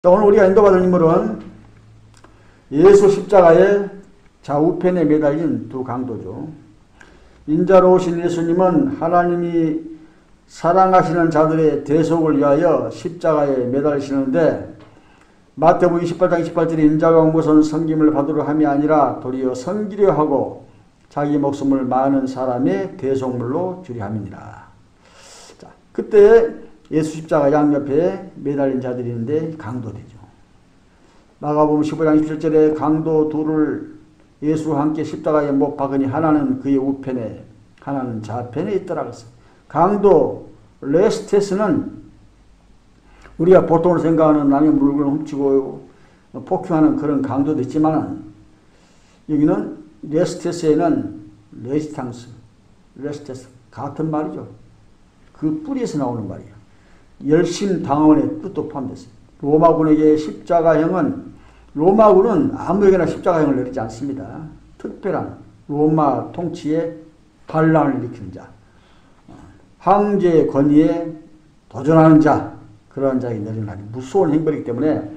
오늘 우리가 인도받을 인물은 예수 십자가의 좌우편에 매달린 두 강도죠. 인자로우신 예수님은 하나님이 사랑하시는 자들의 대속을 위하여 십자가에 매달리시는데, 마태복음 28장 28절에 인자가 온 것은 섬김을 받으려 함이 아니라 도리어 섬기려 하고 자기 목숨을 많은 사람의 대속물로 주려 함이니라. 자, 그때 예수 십자가 양옆에 매달린 자들이 있는데 강도되죠. 마가복음 15장 27절에 강도 둘을 예수와 함께 십자가에 못 박으니 하나는 그의 우편에 하나는 좌편에 있더라 그랬어요. 강도 레스테스는 우리가 보통으로 생각하는 남의 물건을 훔치고 폭행하는 그런 강도도 있지만, 여기는 레스테스에는 레스테스 같은 말이죠. 그 뿌리에서 나오는 말이에요. 열심당원의 뜻도 포함됐어요. 로마군에게 십자가형은, 로마군은 아무에게나 십자가형을 내리지 않습니다. 특별한 로마 통치에 반란을 일으키는 자, 황제의 권위에 도전하는 자, 그러한 자에게 내리는 아주 무서운 행벌이기 때문에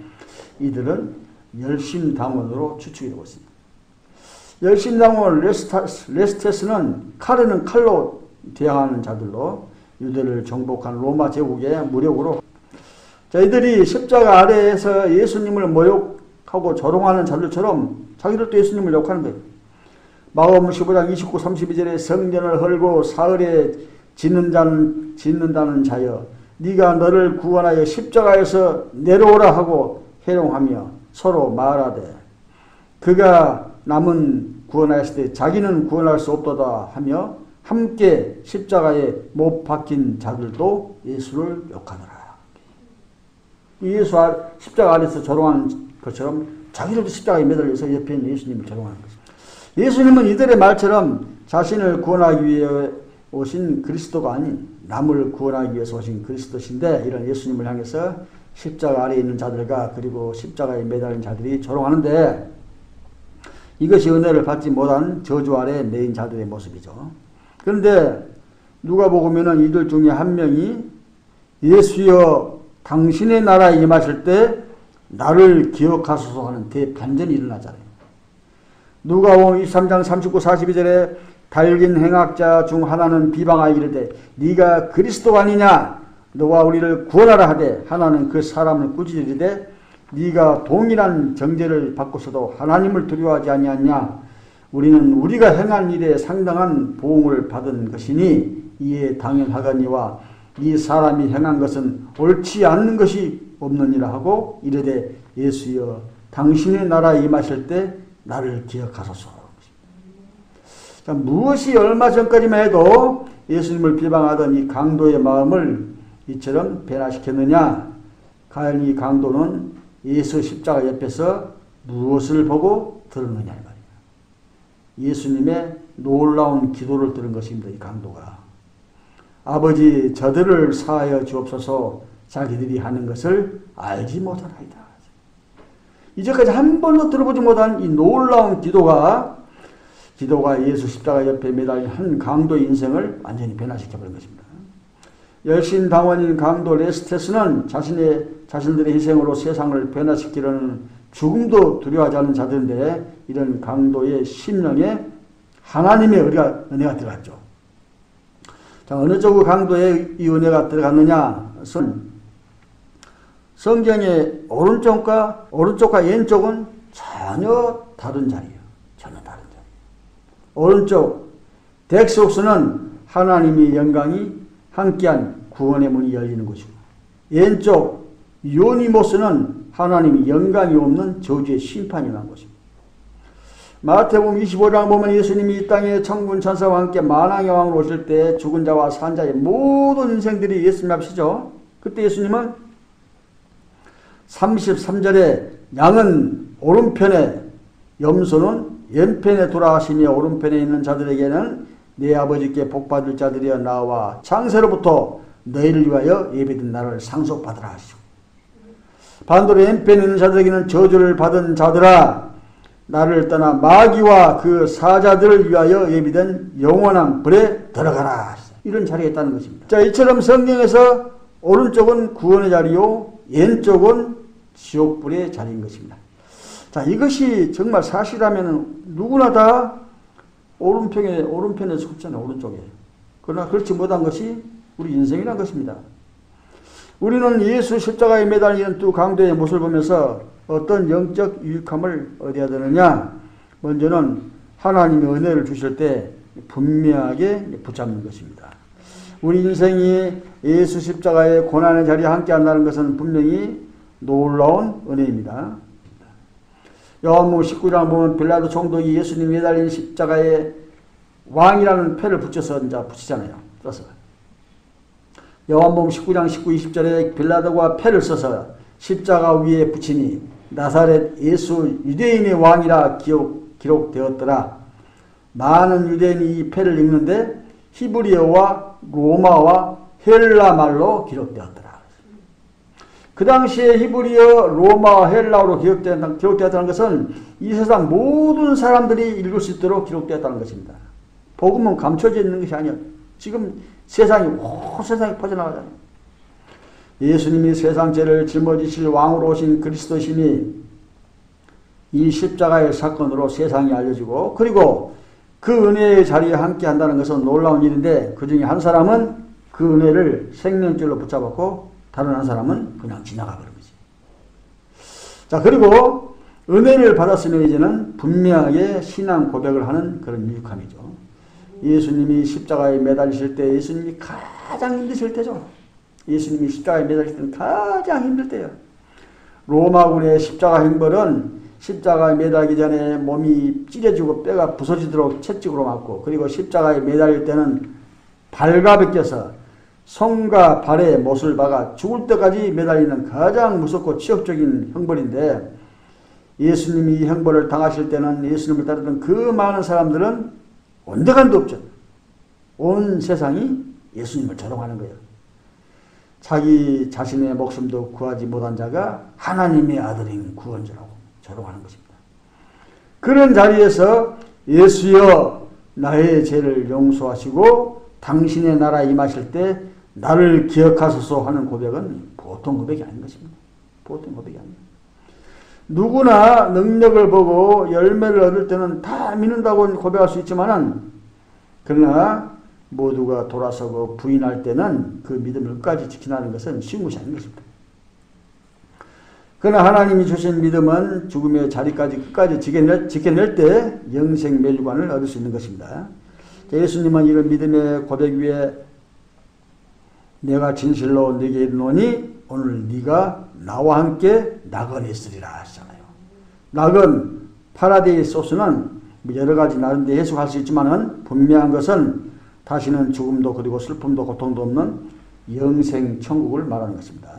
이들은 열심당원으로 추측이 되고 있습니다. 열심당원 레스테스는 칼에는 칼로 대항하는 자들로 유대를 정복한 로마 제국의 무력으로, 자, 이들이 십자가 아래에서 예수님을 모욕하고 조롱하는 자들처럼 자기들도 예수님을 욕하는 거예요. 마가복음 15장 29, 32절에 성전을 헐고 사흘에 짓는다는 자여, 네가 너를 구원하여 십자가에서 내려오라 하고 해롱하며 서로 말하되, 그가 남은 구원하였을 때 자기는 구원할 수 없도다 하며 함께 십자가에 못 박힌 자들도 예수를 욕하더라. 예수 십자가 아래서 조롱하는 것처럼 자기들도 십자가에 매달려서 옆에 있는 예수님을 조롱하는 것입니다. 예수님은 이들의 말처럼 자신을 구원하기 위해 오신 그리스도가 아닌 남을 구원하기 위해서 오신 그리스도신데, 이런 예수님을 향해서 십자가 아래에 있는 자들과 그리고 십자가에 매달린 자들이 조롱하는데, 이것이 은혜를 받지 못한 저주 아래 매인 자들의 모습이죠. 그런데 누가복음에는 이들 중에 한 명이 예수여 당신의 나라에 임하실 때 나를 기억하소서 하는 대반전이 일어나잖아요. 누가복음 23장 39, 42절에 달긴 행악자 중 하나는 비방하여 이르되 네가 그리스도가 아니냐, 너와 우리를 구원하라 하되, 하나는 그 사람을 꾸짖으리되 네가 동일한 정죄를 받고서도 하나님을 두려워하지 아니하냐, 우리는 우리가 행한 일에 상당한 보응을 받은 것이니 이에 당연하거니와 이 사람이 행한 것은 옳지 않는 것이 없느니라 하고 이르되 예수여 당신의 나라에 임하실 때 나를 기억하소서. 자, 무엇이 얼마 전까지만 해도 예수님을 비방하던 이 강도의 마음을 이처럼 변화시켰느냐? 과연 이 강도는 예수 십자가 옆에서 무엇을 보고 들었느냐 말이에요. 예수님의 놀라운 기도를 들은 것입니다. 이 강도가. 아버지 저들을 사하여 주옵소서, 자기들이 하는 것을 알지 못하나이다. 이제까지 한 번도 들어보지 못한 이 놀라운 기도가 예수 십자가 옆에 매달린 한 강도의 인생을 완전히 변화시켜버린 것입니다. 열심당원인 강도 레스테스는 자신들의 희생으로 세상을 변화시키려는 죽음도 두려워하지 않는 자들인데, 이런 강도의 심령에 하나님의 은혜가 들어갔죠. 자, 어느 쪽의 강도에 이 은혜가 들어갔느냐? 성경의 오른쪽과 왼쪽은 전혀 다른 자리예요. 전혀 다른 자리. 오른쪽 덱스옵스는 하나님의 영광이 함께한 구원의 문이 열리는 곳이고, 왼쪽 요니모스는 하나님의 영광이 없는 저주의 심판이 난 것입니다. 마태복음 25장 보면 예수님이 이 땅에 천군 천사와 함께 만왕의 왕으로 오실 때 죽은 자와 산 자의 모든 인생들이 예수님 앞이시죠. 그때 예수님은 33절에 양은 오른편에, 염소는 왼편에 돌아가시며 오른편에 있는 자들에게는 내 아버지께 복받을 자들이여 나와 창세로부터 너희를 위하여 예비된 나라를 상속받으라 하시고, 반대로 왼편에 있는 자들에게는 저주를 받은 자들아 나를 떠나 마귀와 그 사자들을 위하여 예비된 영원한 불에 들어가라. 이런 자리가 있다는 것입니다. 자, 이처럼 성경에서 오른쪽은 구원의 자리요, 왼쪽은 지옥불의 자리인 것입니다. 자, 이것이 정말 사실이라면 누구나 다 오른편에 속잖아요. 오른쪽에. 그러나 그렇지 못한 것이 우리 인생이라는 것입니다. 우리는 예수 십자가에 매달리는 두 강도의 모습을 보면서 어떤 영적 유익함을 얻어야 되느냐? 먼저는 하나님의 은혜를 주실 때 분명하게 붙잡는 것입니다. 우리 인생이 예수 십자가의 고난의 자리에 함께 한다는 것은 분명히 놀라운 은혜입니다. 요한복음 19장 보면 빌라도 총독이 예수님이 매달린 십자가에 왕이라는 패를 붙여서 이제 붙이잖아요. 써서. 요한복음 19장 19, 20절에 빌라도가 패를 써서 십자가 위에 붙이니 나사렛 예수 유대인의 왕이라 기록되었더라. 많은 유대인이 이 패를 읽는데 히브리어와 로마와 헬라 말로 기록되었더라. 그 당시에 히브리어, 로마와 헬라어로 기록되었다는 것은 이 세상 모든 사람들이 읽을 수 있도록 기록되었다는 것입니다. 복음은 감춰져 있는 것이 아니에요. 지금 세상에 퍼져나가잖아요. 예수님이 세상 죄를 짊어지실 왕으로 오신 그리스도심이 이 십자가의 사건으로 세상에 알려지고, 그리고 그 은혜의 자리에 함께 한다는 것은 놀라운 일인데, 그 중에 한 사람은 그 은혜를 생명줄로 붙잡았고 다른 한 사람은 그냥 지나가 버린 거지. 자, 그리고 은혜를 받았으면 이제는 분명하게 신앙 고백을 하는 그런 유익함이죠. 예수님이 십자가에 매달리실 때 예수님이 가장 힘드실 때죠. 예수님이 십자가에 매달릴 때는 가장 힘들 때예요. 로마군의 십자가 형벌은 십자가에 매달리기 전에 몸이 찢어지고 뼈가 부서지도록 채찍으로 맞고, 그리고 십자가에 매달릴 때는 발과 벗겨서 손과 발에 못을 박아 죽을 때까지 매달리는 가장 무섭고 치욕적인 형벌인데, 예수님이 이 형벌을 당하실 때는 예수님을 따르던 그 많은 사람들은 온데간도 없죠. 온 세상이 예수님을 조롱하는 거예요. 자기 자신의 목숨도 구하지 못한 자가 하나님의 아들인 구원자라고 조롱하는 것입니다. 그런 자리에서 예수여 나의 죄를 용서하시고 당신의 나라에 임하실 때 나를 기억하소서 하는 고백은 보통 고백이 아닌 것입니다. 보통 고백이 아니에요. 누구나 능력을 보고 열매를 얻을 때는 다 믿는다고 고백할 수 있지만은, 그러나 모두가 돌아서고 부인할 때는 그 믿음을 끝까지 지키는 것은 쉬운 것이 아닌 것입니다. 그러나 하나님이 주신 믿음은 죽음의 자리까지 끝까지 지켜낼 때 영생 멸관을 얻을 수 있는 것입니다. 예수님은 이런 믿음의 고백 위에 내가 진실로 네게 이르노니 오늘 네가 나와 함께 낙원에 있으리라 하시잖아요. 낙원, 파라데이소스는 여러 가지 나름대로 해석할 수 있지만은 분명한 것은 다시는 죽음도 그리고 슬픔도 고통도 없는 영생 천국을 말하는 것입니다.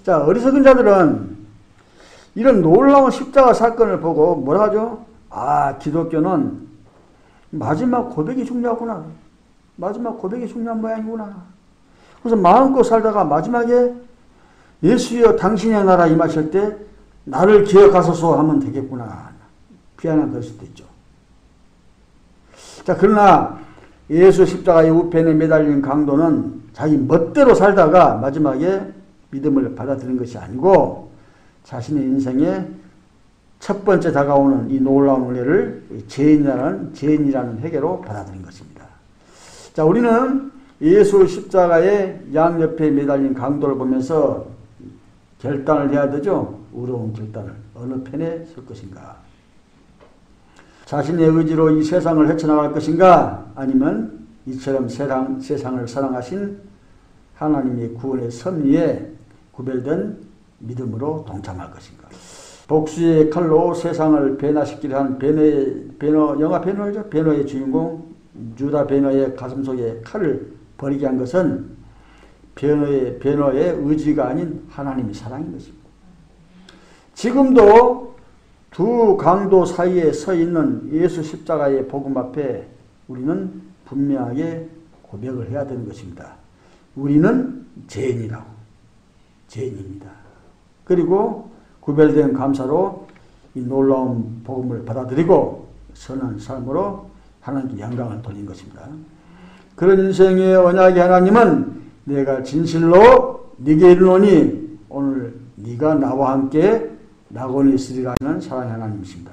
자, 어리석은 자들은 이런 놀라운 십자가 사건을 보고 뭐라 하죠? 아, 기독교는 마지막 고백이 중요하구나. 마지막 고백이 중요한 모양이구나. 그래서 마음껏 살다가 마지막에 예수여 당신의 나라 임하실 때 나를 기억하소서 하면 되겠구나. 비아냥 될 수도 있죠. 자, 그러나 예수 십자가의 우편에 매달린 강도는 자기 멋대로 살다가 마지막에 믿음을 받아들인 것이 아니고 자신의 인생에 첫 번째 다가오는 이 놀라운 은혜를 죄인이라는 회개로 받아들인 것입니다. 자, 우리는 예수 십자가의 양옆에 매달린 강도를 보면서 결단을 해야 되죠. 어려운 결단을. 어느 편에 설 것인가. 자신의 의지로 이 세상을 헤쳐나갈 것인가, 아니면 이처럼 세상을 사랑하신 하나님의 구원의 섭리에 구별된 믿음으로 동참할 것인가. 복수의 칼로 세상을 변화시키려 한 영화 베너죠. 베너의 주인공 유다 베너의 가슴속에 칼을 버리게 한 것은 베너의 의지가 아닌 하나님의 사랑인 것입니다. 지금도 두 강도 사이에 서 있는 예수 십자가의 복음 앞에 우리는 분명하게 고백을 해야 되는 것입니다. 우리는 죄인이라고. 죄인입니다. 그리고 구별된 감사로 이 놀라운 복음을 받아들이고 선한 삶으로 하나님께 영광을 돌린 것입니다. 그런 인생의 언약의 하나님은 내가 진실로 네게 이르노니 오늘 네가 나와 함께 낙원에 있으리라 하는 사랑의 하나님이십니다.